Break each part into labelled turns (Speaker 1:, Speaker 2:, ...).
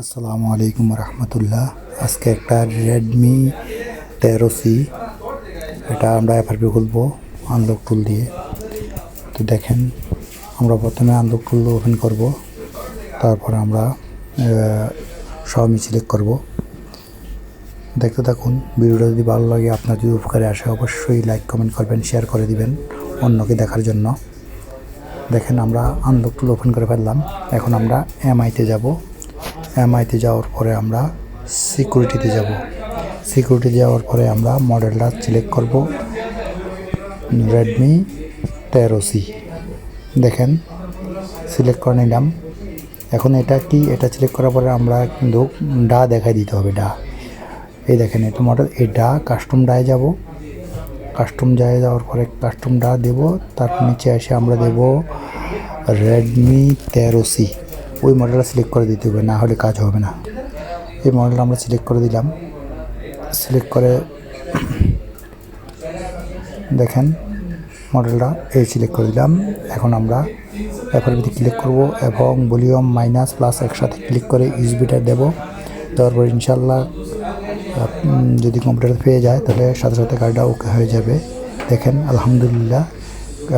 Speaker 1: আসসালামু আলাইকুম রহমতুল্লাহ। আজকে একটা রেডমি 13C, এটা আমরা এফআরপি খুলবো আনলক টুল দিয়ে। তো দেখেন, আমরা প্রথমে আনলক টুল ওপেন করব, তারপরে আমরা সবই সিলেক্ট করব। দেখতে থাকুন। ভিডিওটা যদি ভালো লাগে, আপনার যদি উপকারে আসে, অবশ্যই লাইক কমেন্ট করবেন, শেয়ার করে দিবেন অন্যকে দেখার জন্য। দেখেন, আমরা আনলক টুল ওপেন করে ফেললাম। এখন আমরা এমআইতে যাব। এমআইতে যাওয়ার পরে আমরা সিকিউরিটিতে যাব। সিকিউরিটি যাওয়ার পরে আমরা মডেলটা সিলেক্ট করব, রেডমি 13C। দেখেন, সিলেক্ট করে নিলাম। এখন এটা কি, এটা সিলেক্ট করার পরে আমরা কিন্তু ডা দেখাই দিতে হবে। ডা, এই দেখেন, এটা মডেল। এই ডা কাস্টম ডায় যাব। কাস্টম ডায় যাওয়ার পরে কাস্টম ডা দেব। তার নিচে এসে আমরা দেব রেডমি 13C। ওই মডেলটা সিলেক্ট করে দিতে হবে, না হলে কাজ হবে না। এই মডেলটা আমরা সিলেক্ট করে দিলাম। সিলেক্ট করে দেখেন, মডেলটা এই সিলেক্ট করে দিলাম। এখন আমরা এফআরপিতে ক্লিক করব এবং ভলিউম মাইনাস প্লাস একসাথে ক্লিক করে ইউএসবিটা দেব। দেওয়ার পর ইনশাল্লাহ যদি কম্পিউটার পেয়ে যায়, তাহলে সাথে সাথে গাড়িটা ওকে হয়ে যাবে। দেখেন, আলহামদুলিল্লাহ,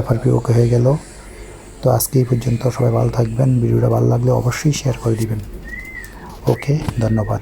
Speaker 1: এফআরপি ওকে হয়ে গেল। তো আজকে এই পর্যন্ত। সবাই ভালো থাকবেন। ভিডিওটা ভালো লাগলে অবশ্যই শেয়ার করে দিবেন। ওকে, ধন্যবাদ।